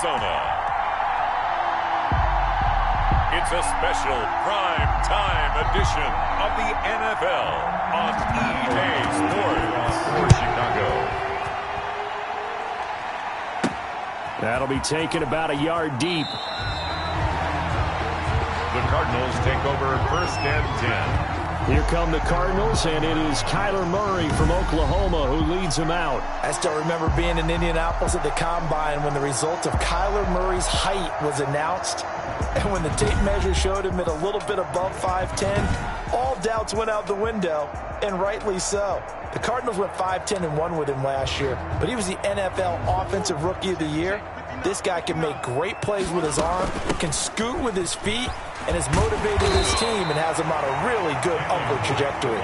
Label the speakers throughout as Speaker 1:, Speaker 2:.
Speaker 1: Arizona. It's a special prime time edition of the NFL on EA Sports for Chicago.
Speaker 2: That'll be taken about a yard deep.
Speaker 1: The Cardinals take over 1st and 10.
Speaker 2: Here come the Cardinals, and it is Kyler Murray from Oklahoma who leads them out.
Speaker 3: I still remember being in Indianapolis at the Combine when the result of Kyler Murray's height was announced. And when the tape measure showed him at a little bit above 5'10", all doubts went out the window, and rightly so. The Cardinals went 5-10-1 with him last year, but he was the NFL Offensive Rookie of the Year. This guy can make great plays with his arm, can scoot with his feet, and has motivated his team and has him on a really good upward trajectory.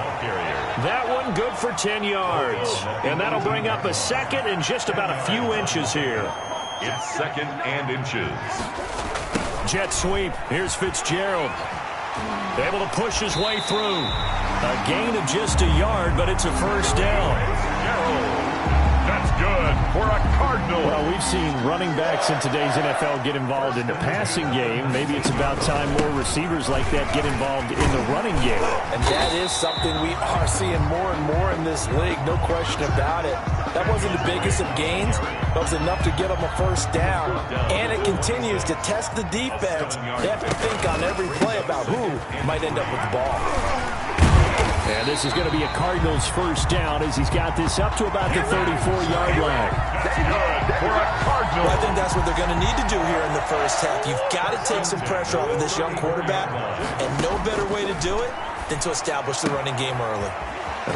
Speaker 2: That one good for 10 yards. And that'll bring up a second and just about a few inches here.
Speaker 1: It's 2nd and inches.
Speaker 2: Jet sweep. Here's Fitzgerald. Able to push his way through. A gain of just a yard, but it's a first down.
Speaker 1: That's good for a Cardinal.
Speaker 2: Well, we've seen running backs in today's NFL get involved in the passing game. Maybe it's about time more receivers like that get involved in the running game.
Speaker 3: And that is something we are seeing more and more in this league, no question about it. That wasn't the biggest of gains, but it was enough to get them a first down. And it continues to test the defense. They have to think on every play about who might end up with the ball.
Speaker 2: And this is going to be a Cardinals first down as he's got this up to about the 34-yard line.
Speaker 1: For a Cardinal.
Speaker 3: Well, I think that's what they're going to need to do here in the first half. You've got to take some pressure off of this young quarterback, and no better way to do it than to establish the running game early.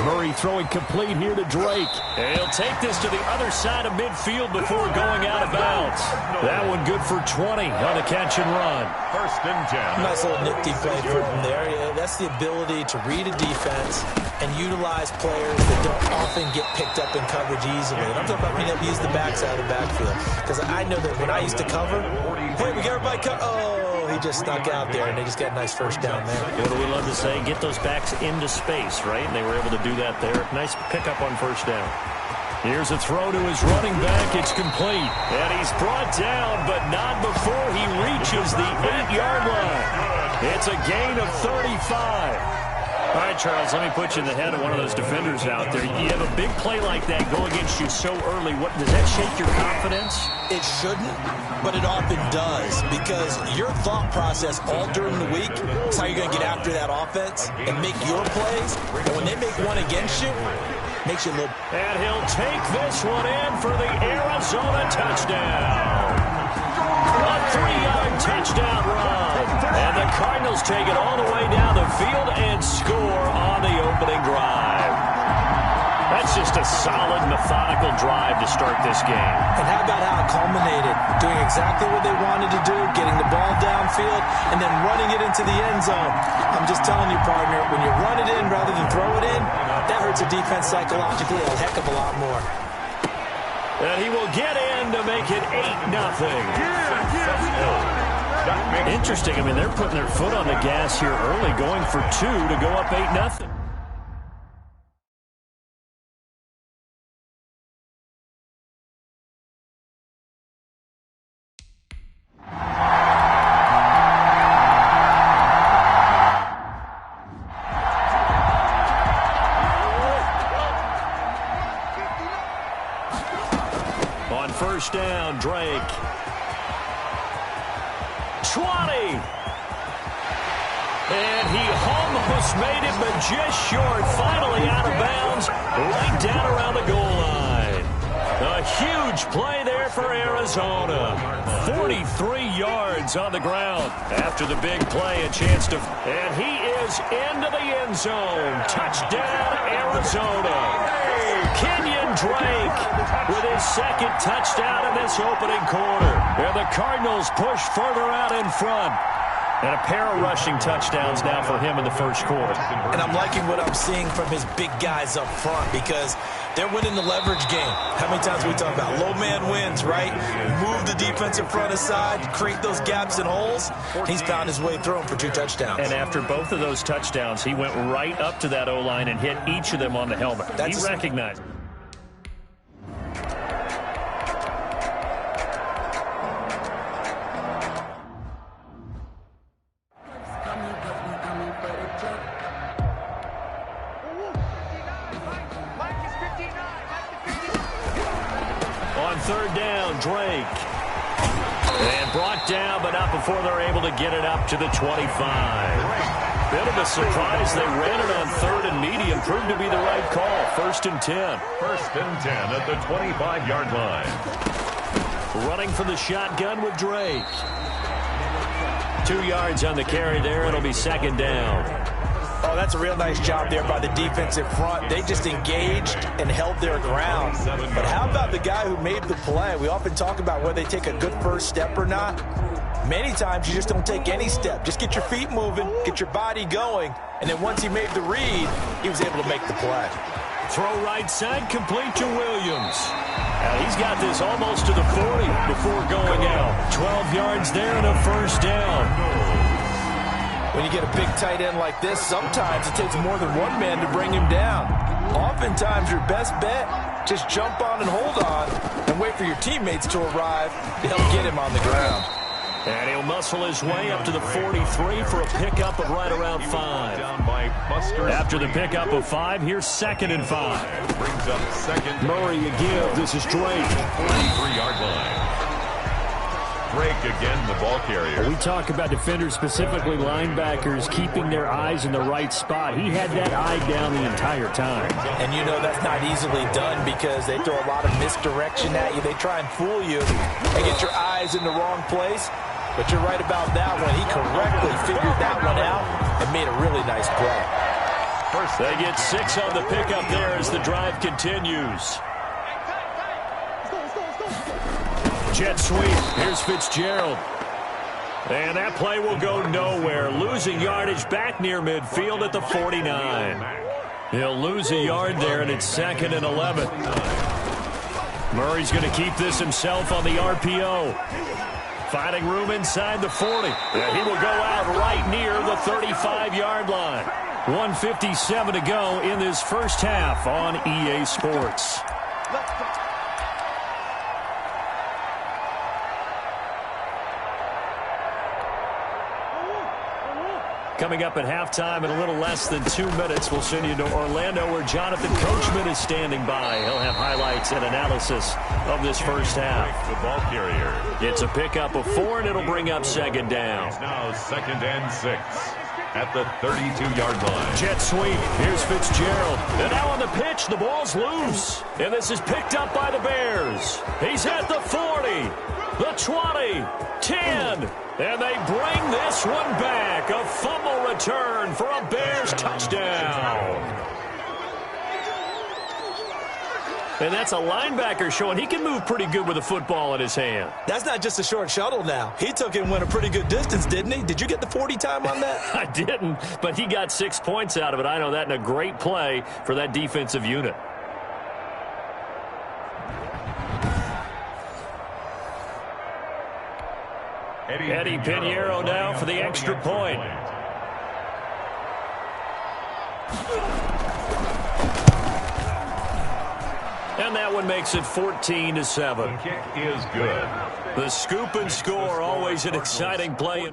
Speaker 2: Murray throwing complete here to Drake. And he'll take this to the other side of midfield before going out of bounds. That one good for 20 on the catch and run.
Speaker 1: 1st and 10.
Speaker 3: Nice little nifty play from there. Yeah, that's the ability to read a defense and utilize players that don't often get picked up in coverage easily. And I'm talking about being able to use the backside of the backfield. Because I know that when I used to cover, hey, we got everybody he just snuck out there, and they just got a nice first down there.
Speaker 2: What do we love to say? Get those backs into space, right? And they were able to do that there. Nice pickup on first down. Here's a throw to his running back. It's complete. And he's brought down, but not before he reaches the 8-yard line. It's a gain of 35. All right, Charles, let me put you in the head of one of those defenders out there. You have a big play like that go against you so early. What does that shake your confidence?
Speaker 3: It shouldn't, but it often does, because your thought process all during the week is how you're going to get after that offense and make your plays. And when they make one against you, it makes you look.
Speaker 2: And he'll take this one in for the Arizona touchdown. A 3-yard touchdown run. And the Cardinals take it all the way down the field and score on the opening drive. That's just a solid, methodical drive to start this game.
Speaker 3: And how about how it culminated? Doing exactly what they wanted to do, getting the ball downfield, and then running it into the end zone. I'm just telling you, partner, when you run it in rather than throw it in, that hurts a defense psychologically a heck of a lot more.
Speaker 2: And he will get in to make it 8-0. Interesting. I mean, they're putting their foot on the gas here early, going for 2 to go up 8-0. On first down, Drake. 20. And he almost made it, but just short. Finally out of bounds, right down around the goal line. A huge play there for Arizona. 43 yards on the ground. After the big play, a chance to... And he is into the end zone. Touchdown, Arizona. Kenyan Drake with his second touchdown in this opening quarter. And the Cardinals push further out in front. And a pair of rushing touchdowns now for him in the first quarter.
Speaker 3: And I'm liking what I'm seeing from his big guys up front, because they're winning the leverage game. How many times we talk about low man wins, right? Move the defensive front aside, create those gaps and holes. He's found his way through them for 2 touchdowns.
Speaker 2: And after both of those touchdowns, he went right up to that O-line and hit each of them on the helmet. He recognized it. third down. Drake. And brought down, but not before they're able to get it up to the 25. Bit of a surprise. They ran it on third and medium. Proved to be the right call. 1st and 10.
Speaker 1: 1st and 10 at the 25-yard line.
Speaker 2: Running from the shotgun with Drake. 2 yards on the carry there. It'll be 2nd down.
Speaker 3: Oh, that's a real nice job there by the defensive front. They just engaged and held their ground. But how about the guy who made the play? We often talk about whether they take a good first step or not. Many times you just don't take any step. Just get your feet moving, get your body going, and then once he made the read, he was able to make the play.
Speaker 2: Throw right side, complete to Williams. And he's got this almost to the 40 before going out. 12 yards there and a 1st down.
Speaker 3: When you get a big tight end like this, sometimes it takes more than one man to bring him down. Oftentimes, your best bet, just jump on and hold on and wait for your teammates to arrive to help get him on the ground.
Speaker 2: And he'll muscle his way up to the 43 for a pickup of right around 5. After the pickup of 5, here's 2nd and 5.
Speaker 1: Brings up 2nd.
Speaker 2: Murray again. This is Drake.
Speaker 1: 43-yard line. Drake again, the ball carrier.
Speaker 2: We talk about defenders, specifically linebackers, keeping their eyes in the right spot. He had that eye down the entire time.
Speaker 3: And you know that's not easily done because they throw a lot of misdirection at you. They try and fool you and get your eyes in the wrong place. But you're right about that one. He correctly figured that one out and made a really nice play.
Speaker 2: They get 6 on the pickup there as the drive continues. Jet sweep. Here's Fitzgerald. And that play will go nowhere. Losing yardage back near midfield at the 49. He'll lose a yard there, and it's 2nd and 11. Murray's going to keep this himself on the RPO. Finding room inside the 40. And he will go out right near the 35-yard line. 1:57 to go in this first half on EA Sports. Coming up at halftime in a little less than 2 minutes, we'll send you to Orlando where Jonathan Coachman is standing by. He'll have highlights and analysis of this first half.
Speaker 1: The ball carrier.
Speaker 2: It's a pickup of 4, and it'll bring up 2nd down.
Speaker 1: It's now 2nd and 6 at the 32-yard line.
Speaker 2: Jet sweep. Here's Fitzgerald. And now on the pitch, the ball's loose. And this is picked up by the Bears. He's at the 40, the 20, 10. And they bring this one back. A fumble return for a Bears touchdown. And that's a linebacker showing he can move pretty good with a football in his hand.
Speaker 3: That's not just a short shuttle now. He took it and went a pretty good distance, didn't he? Did you get the 40 time on that?
Speaker 2: I didn't, but he got 6 points out of it. I know that, and a great play for that defensive unit. Eddie Pinheiro now for the extra point. And that one makes it 14-7.
Speaker 1: The kick is good.
Speaker 2: The scoop and score, always an exciting play.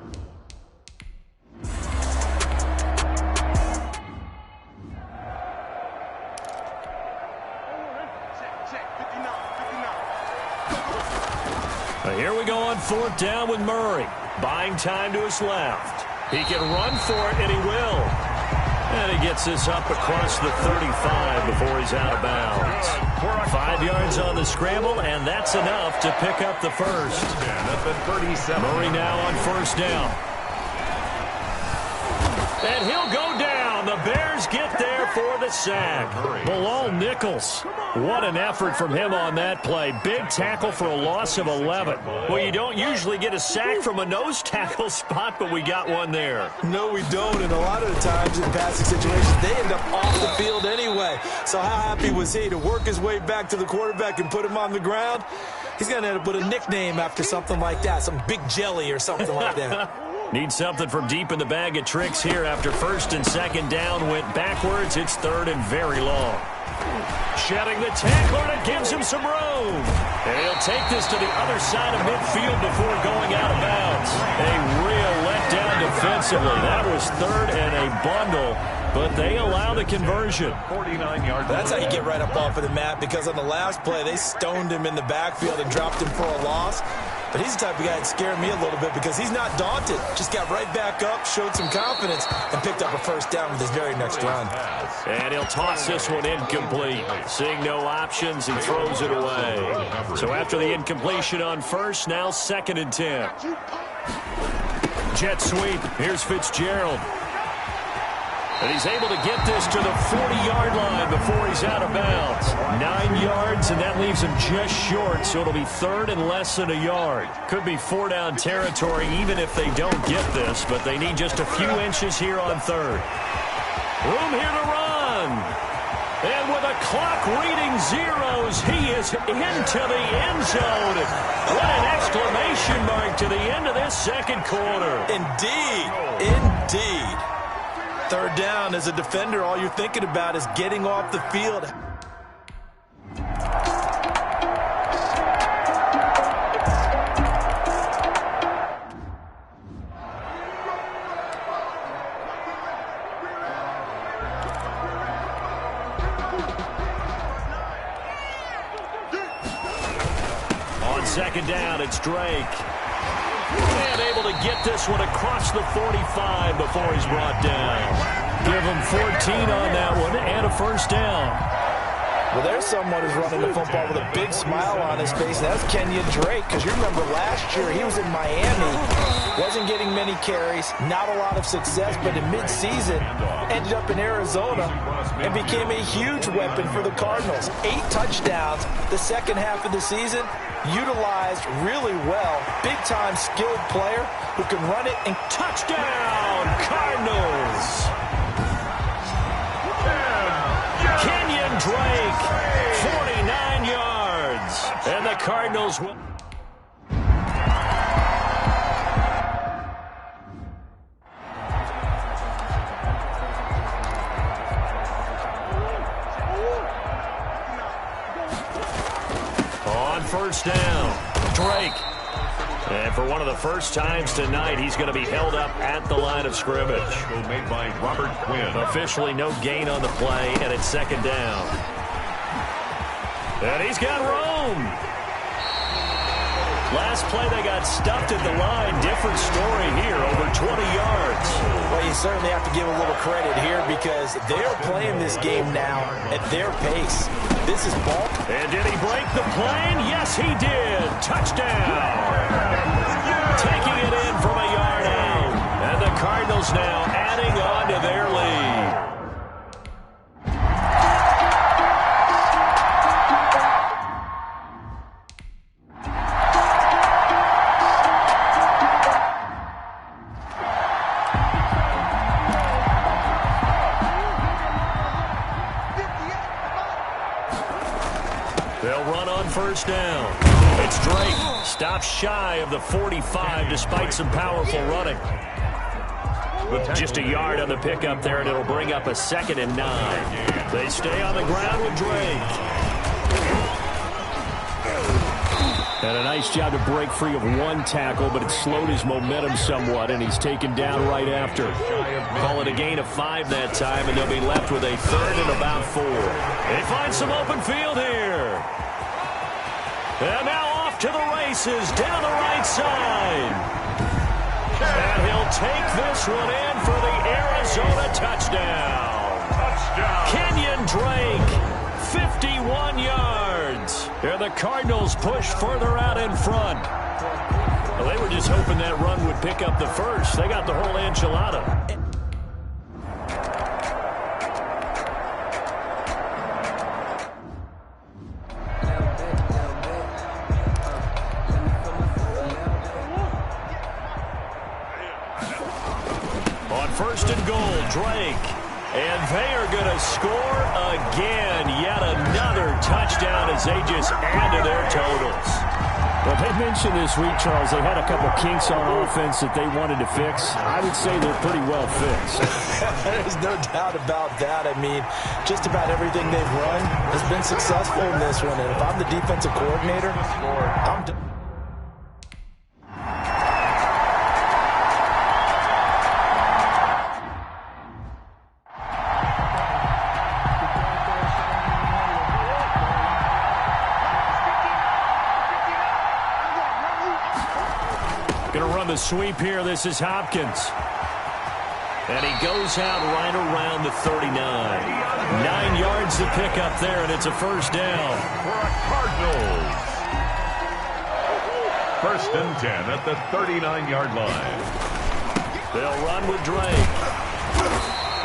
Speaker 2: Here we go on 4th down with Murray. Buying time to his left. He can run for it, and he will. And he gets this up across the 35 before he's out of bounds. 5 yards on the scramble, and that's enough to pick up the first. Murray now on 1st down. And he'll go down. The Bears get there for the sack. Bilal Nichols. What an effort from him on that play. Big tackle for a loss of 11. Well, you don't usually get a sack from a nose tackle spot, but we got one there.
Speaker 3: No, we don't. And a lot of the times in passing situations, they end up off the field anyway. So how happy was he to work his way back to the quarterback and put him on the ground? He's going to end up with a nickname after something like that, some Big Jelly or something like that.
Speaker 2: Need something from deep in the bag of tricks here after 1st and 2nd down went backwards. It's 3rd and very long. Shedding the tackler, and it gives him some room. And he'll take this to the other side of midfield before going out of bounds. A real letdown defensively. That was 3rd and a bundle. but they allow the conversion.
Speaker 1: 49 yards.
Speaker 3: That's how you get right up off of the mat, because on the last play, they stoned him in the backfield and dropped him for a loss. But he's the type of guy that scared me a little bit because he's not daunted. Just got right back up, showed some confidence, and picked up a first down with his very next run.
Speaker 2: And he'll toss this one incomplete. Seeing no options, he throws it away. So after the incompletion on first, now 2nd and 10. Jet sweep. Here's Fitzgerald. And he's able to get this to the 40-yard line before he's out of bounds. 9 yards, and that leaves him just short, so it'll be 3rd and less than a yard. Could be 4-down territory even if they don't get this, but they need just a few inches here on 3rd. Room here to run. And with a clock reading zeros, he is into the end zone. What an exclamation mark to the end of this 2nd quarter.
Speaker 3: Indeed. Indeed. 3rd down, as a defender, all you're thinking about is getting off the field.
Speaker 2: On 2nd down, it's Drake. And able to get this one across the 45 before he's brought down. Give him 14 on that one and a first down.
Speaker 3: Well, there's someone who's running the football with a big smile on his face, and that's Kenyan Drake, because you remember last year he was in Miami, wasn't getting many carries, not a lot of success, but in midseason ended up in Arizona and became a huge weapon for the Cardinals. 8 touchdowns the second half of the season, utilized really well. Big-time skilled player who can run it and
Speaker 2: touchdown, Cardinals. Kenyan Drake, 49 yards. And the Cardinals will. On first down, Drake. And for one of the first times tonight, he's going to be held up at the line of scrimmage.
Speaker 1: Made by Robert Quinn.
Speaker 2: Officially no gain on the play, and it's 2nd down. And he's got room. Last play, they got stuffed at the line. Different story here, over 20 yards.
Speaker 3: Well, you certainly have to give a little credit here because they're playing this game now at their pace. This is ball.
Speaker 2: And did he break the plane? Yes, he did. Touchdown. Taking it in from a yard out. And the Cardinals now adding on to their lead. They'll run on first down. It's Drake. Stops shy of the 45 despite some powerful running. Just a yard on the pickup there, and it'll bring up a 2nd and 9. They stay on the ground with Drake. And a nice job to break free of one tackle, but it slowed his momentum somewhat, and he's taken down right after. Call it a gain of 5 that time, and they'll be left with a 3rd and about 4. They find some open field here. And now off to the races down the right side. And he'll take this one in for the Arizona touchdown. Kenyan Drake, 51 yards. And the Cardinals push further out in front. Well, they were just hoping that run would pick up the first. They got the whole enchilada. On 1st and goal, Drake. And they are going to score again. Yet another touchdown as they just add to their totals.
Speaker 4: Well, they mentioned this week, Charles, they had a couple kinks on offense that they wanted to fix. I would say they're pretty well fixed.
Speaker 3: There's no doubt about that. I mean, just about everything they've run has been successful in this one. And if I'm the defensive coordinator, I'm done.
Speaker 2: the sweep here. This is Hopkins. And he goes out right around the 39. 9 yards to pick up there, and it's a first down.
Speaker 1: For a Cardinals. First and 10 at the 39-yard line.
Speaker 2: They'll run with Drake.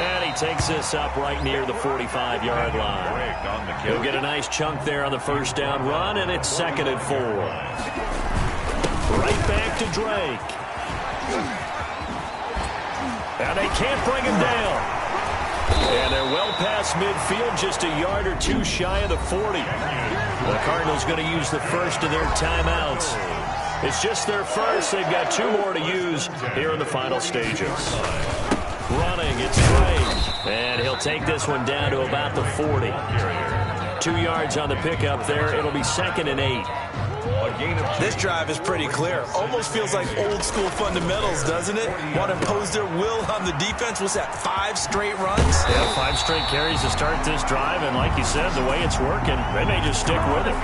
Speaker 2: And he takes this up right near the 45-yard line. He'll get a nice chunk there on the first down run, and it's 2nd and 4. Right back to Drake. And they can't bring him down. And they're well past midfield, just a yard or two shy of the 40. The Cardinals going to use the first of their timeouts. It's just their first. They've got 2 more to use here in the final stages. Running, it's Drake. And he'll take this one down to about the 40. 2 yards on the pickup there. It'll be 2nd and 8.
Speaker 3: This drive is pretty clear. Almost feels like old school fundamentals, doesn't it? Want to impose their will on the defense. Was that 5 straight runs?
Speaker 2: Yeah, 5 straight carries to start this drive. And like you said, the way it's working, they may just stick with it.